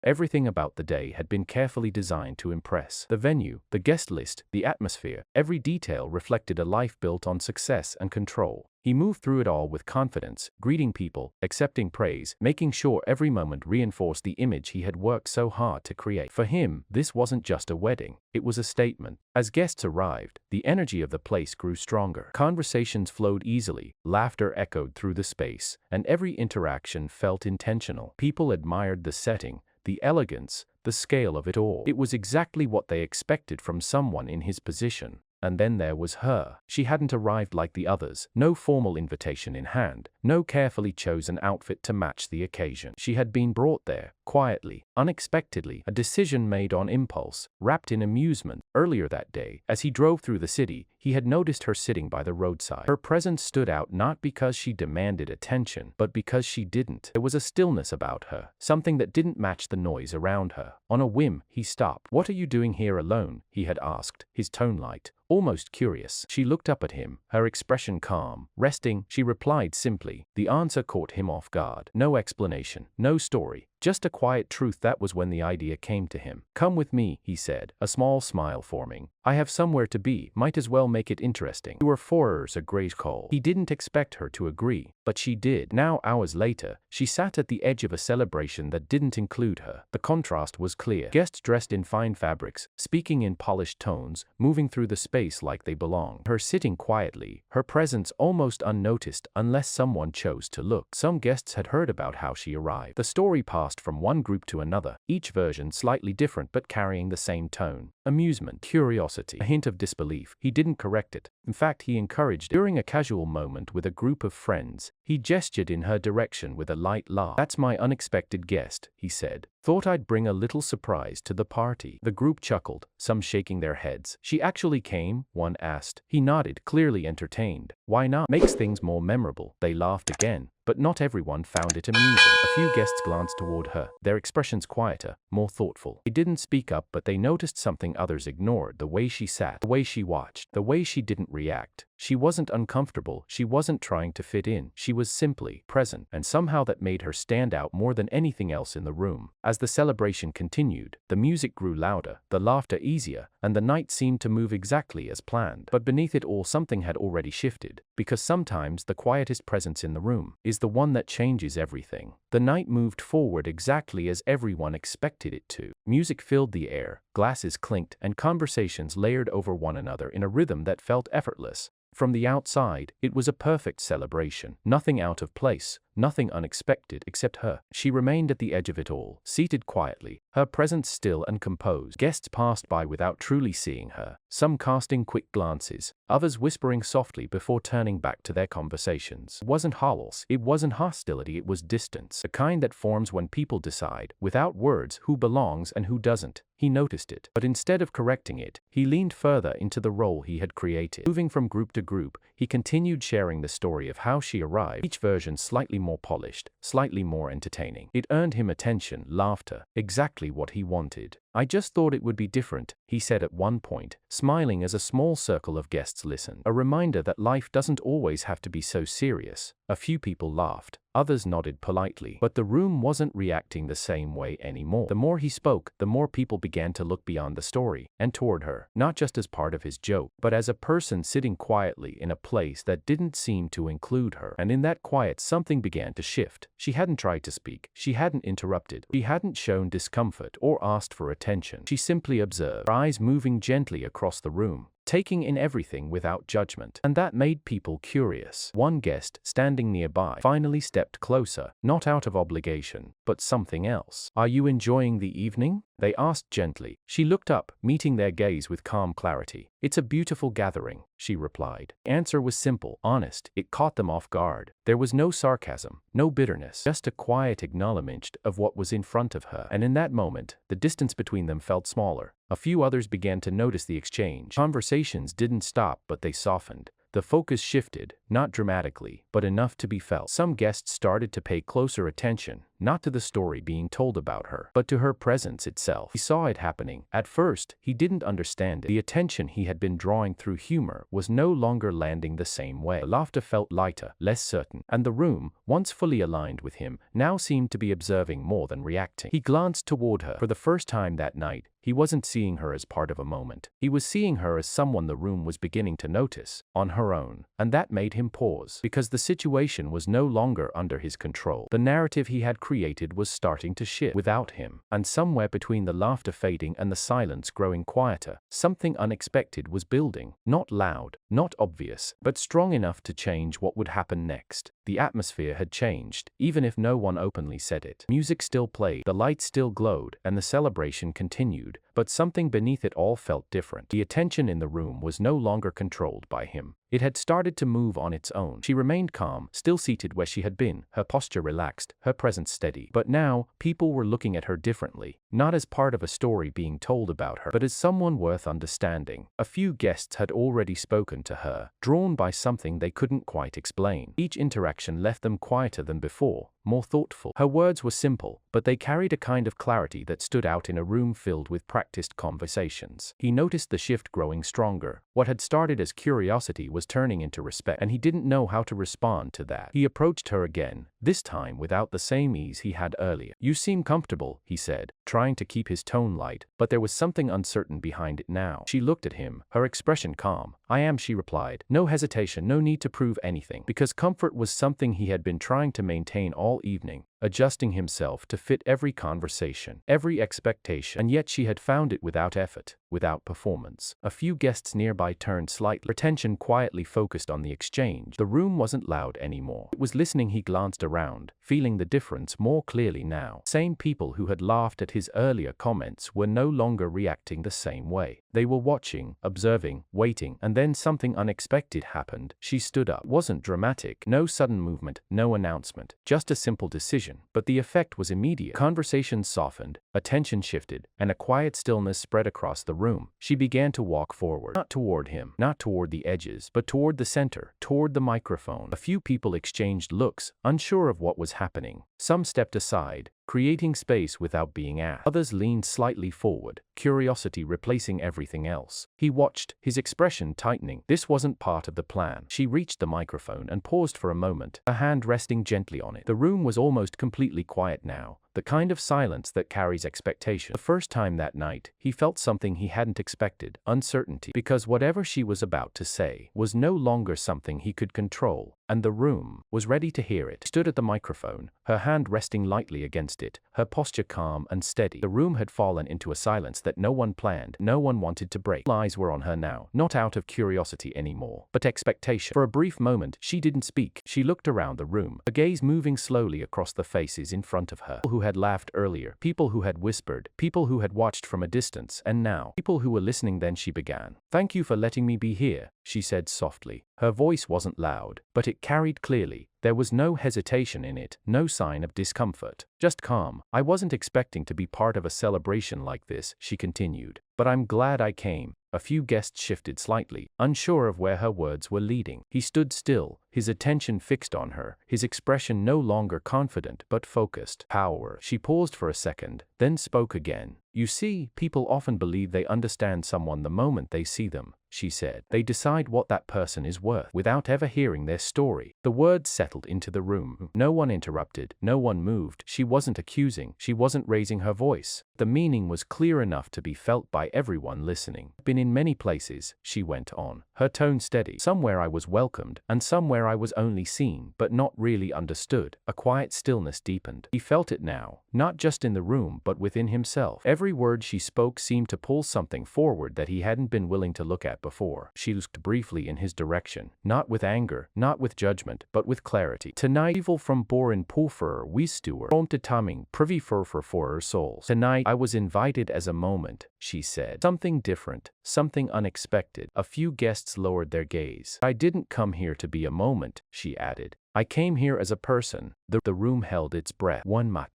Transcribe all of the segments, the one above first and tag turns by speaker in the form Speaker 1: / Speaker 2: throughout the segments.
Speaker 1: Everything about the day had been carefully designed to impress. The venue, the guest list, the atmosphere, every detail reflected a life built on success and control. He moved through it all with confidence, greeting people, accepting praise, making sure every moment reinforced the image he had worked so hard to create. For him, this wasn't just a wedding, it was a statement. As guests arrived, the energy of the place grew stronger. Conversations flowed easily, laughter echoed through the space, and every interaction felt intentional. People admired the setting, the elegance, the scale of it all. It was exactly what they expected from someone in his position. And then there was her. She hadn't arrived like the others, no formal invitation in hand, no carefully chosen outfit to match the occasion. She had been brought there, quietly, unexpectedly, a decision made on impulse, wrapped in amusement. Earlier that day, as he drove through the city, he had noticed her sitting by the roadside. Her presence stood out not because she demanded attention, but because she didn't. There was a stillness about her, something that didn't match the noise around her. On a whim, he stopped. "What are you doing here alone?" he had asked, his tone light, almost curious. She looked up at him, her expression calm. "Resting," she replied simply. The answer caught him off guard. No explanation, no story, just a quiet truth. That was when the idea came to him. "Come with me," he said, a small smile forming. "I have somewhere to be, might as well make it interesting." "You are 4 hours a great call." He didn't expect her to agree, but she did. Now, hours later, she sat at the edge of a celebration that didn't include her. The contrast was clear. Guests dressed in fine fabrics, speaking in polished tones, moving through the space like they belonged. Her sitting quietly, her presence almost unnoticed unless someone chose to look. Some guests had heard about how she arrived. The story passed from one group to another, each version slightly different but carrying the same tone. Amusement, curiosity, a hint of disbelief. He didn't correct it. In fact, he encouraged it. During a casual moment with a group of friends, he gestured in her direction with a light laugh. "That's my unexpected guest," he said. "Thought I'd bring a little surprise to the party." The group chuckled, some shaking their heads. "She actually came?" one asked. He nodded, clearly entertained. "Why not? Makes things more memorable." They laughed again, but not everyone found it amusing. A few guests glanced toward her, their expressions quieter, more thoughtful. They didn't speak up, but they noticed something others ignored: the way she sat, the way she watched, the way she didn't react. She wasn't uncomfortable, she wasn't trying to fit in, she was simply present, and somehow that made her stand out more than anything else in the room. As the celebration continued, the music grew louder, the laughter easier, and the night seemed to move exactly as planned. But beneath it all, something had already shifted, because sometimes the quietest presence in the room is the one that changes everything. The night moved forward exactly as everyone expected it to. Music filled the air, glasses clinked, and conversations layered over one another in a rhythm that felt effortless. From the outside, it was a perfect celebration. Nothing out of place, nothing unexpected except her. She remained at the edge of it all, seated quietly, her presence still and composed. Guests passed by without truly seeing her, some casting quick glances, others whispering softly before turning back to their conversations. It wasn't hollows, it wasn't hostility, it was distance, the kind that forms when people decide, without words, who belongs and who doesn't. He noticed it, but instead of correcting it, he leaned further into the role he had created. Moving from group to group, he continued sharing the story of how she arrived, each version slightly more polished, slightly more entertaining. It earned him attention, laughter, exactly what he wanted. "I just thought it would be different," he said at one point, smiling as a small circle of guests listened. A reminder that life doesn't always have to be so serious. A few people laughed, others nodded politely, but the room wasn't reacting the same way anymore. The more he spoke, the more people began to look beyond the story, and toward her, not just as part of his joke, but as a person sitting quietly in a place that didn't seem to include her. And in that quiet, something began to shift. She hadn't tried to speak, she hadn't interrupted, she hadn't shown discomfort or asked for attention. She simply observed, her eyes moving gently across the room, taking in everything without judgment. And that made people curious. One guest, standing nearby, finally stepped closer, not out of obligation, but something else. "Are you enjoying the evening?" they asked gently. She looked up, meeting their gaze with calm clarity. "It's a beautiful gathering," she replied. The answer was simple, honest. It caught them off guard. There was no sarcasm, no bitterness, just a quiet acknowledgement of what was in front of her. And in that moment, the distance between them felt smaller. A few others began to notice the exchange. Conversations didn't stop, but they softened. The focus shifted, not dramatically, but enough to be felt. Some guests started to pay closer attention, not to the story being told about her, but to her presence itself. He saw it happening. At first, he didn't understand it. The attention he had been drawing through humor was no longer landing the same way. The laughter felt lighter, less certain, and the room, once fully aligned with him, now seemed to be observing more than reacting. He glanced toward her. For the first time that night, he wasn't seeing her as part of a moment. He was seeing her as someone the room was beginning to notice, on her own, and that made him pause, because the situation was no longer under his control. The narrative he had created was starting to shift without him, and somewhere between the laughter fading and the silence growing quieter, something unexpected was building, not loud, not obvious, but strong enough to change what would happen next. The atmosphere had changed, even if no one openly said it. Music still played, the lights still glowed, and the celebration continued, but something beneath it all felt different. The attention in the room was no longer controlled by him. It had started to move on its own. She remained calm, still seated where she had been, her posture relaxed, her presence steady. But now, people were looking at her differently, not as part of a story being told about her, but as someone worth understanding. A few guests had already spoken to her, drawn by something they couldn't quite explain. Each interaction left them quieter than before, more thoughtful. Her words were simple, but they carried a kind of clarity that stood out in a room filled with practiced conversations. He noticed the shift growing stronger. What had started as curiosity was turning into respect, and he didn't know how to respond to that. He approached her again, this time without the same ease he had earlier. "You seem comfortable," he said, trying to keep his tone light, but there was something uncertain behind it now. She looked at him, her expression calm. "I am," she replied. No hesitation, no need to prove anything, because comfort was something he had been trying to maintain all evening, adjusting himself to fit every conversation, every expectation, and yet she had found it without effort, without performance. A few guests nearby turned slightly, her attention quietly focused on the exchange. The room wasn't loud anymore. It was listening. He glanced around, feeling the difference more clearly now. Same people who had laughed at his earlier comments were no longer reacting the same way. They were watching, observing, waiting, and then something unexpected happened. She stood up. It wasn't dramatic, no sudden movement, no announcement, just a simple decision. But the effect was immediate. Conversation softened, attention shifted, and a quiet stillness spread across the room. She began to walk forward, not toward him, not toward the edges, but toward the center, toward the microphone. A few people exchanged looks, unsure of what was happening. Some stepped aside, creating space without being asked. Others leaned slightly forward, curiosity replacing everything else. He watched, his expression tightening. This wasn't part of the plan. She reached the microphone and paused for a moment, her hand resting gently on it. The room was almost completely quiet now, the kind of silence that carries expectation. The first time that night, he felt something he hadn't expected, uncertainty, because whatever she was about to say was no longer something he could control, and the room was ready to hear it. She stood at the microphone, her hand resting lightly against it, her posture calm and steady. The room had fallen into a silence that no one planned, no one wanted to break. Eyes were on her now, not out of curiosity anymore, but expectation. For a brief moment, she didn't speak. She looked around the room, her gaze moving slowly across the faces in front of her. People who had laughed earlier, people who had whispered, people who had watched from a distance, and now, people who were listening. Then she began. "Thank you for letting me be here," she said softly. Her voice wasn't loud, but it carried clearly. There was no hesitation in it, no sign of discomfort, just calm. "I wasn't expecting to be part of a celebration like this," she continued, "but I'm glad I came." A few guests shifted slightly, unsure of where her words were leading. He stood still, his attention fixed on her, his expression no longer confident but focused. "Power." She paused for a second, then spoke again. "You see, people often believe they understand someone the moment they see them," she said. "They decide what that person is worth without ever hearing their story." The words settled into the room. No one interrupted, no one moved. She wasn't accusing, she wasn't raising her voice. The meaning was clear enough to be felt by everyone listening. "Been in many places," she went on, her tone steady. "Somewhere I was welcomed, and somewhere I was only seen, but not really understood." A quiet stillness deepened. He felt it now, not just in the room but within himself. Every word she spoke seemed to pull something forward that he hadn't been willing to look at before. She looked briefly in his direction, not with anger, not with judgment, but with clarity. "Tonight, evil from boren pulfer we stuer, om to taming privy furfer for her souls. Tonight, I was invited as a moment," she said. "Something different, something unexpected." A few guests lowered their gaze. "I didn't come here to be a moment," she added. "I came here as a person, The room held its breath. One mat,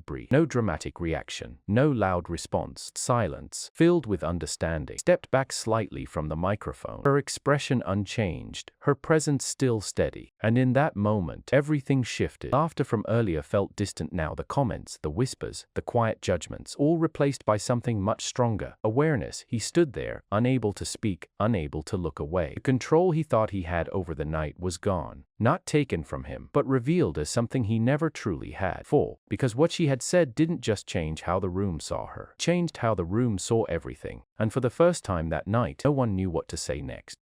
Speaker 1: breathe. No dramatic reaction, no loud response. Silence, filled with understanding. Stepped back slightly from the microphone, her expression unchanged, her presence still steady. And in that moment, everything shifted. Laughter from earlier felt distant now. The comments, the whispers, the quiet judgments, all replaced by something much stronger. Awareness. He stood there, unable to speak, unable to look away. The control he thought he had over the night was gone. Not taken from him, but revealed as something he never truly had. Because what she had said didn't just change how the room saw her. It changed how the room saw everything. And for the first time that night, no one knew what to say next.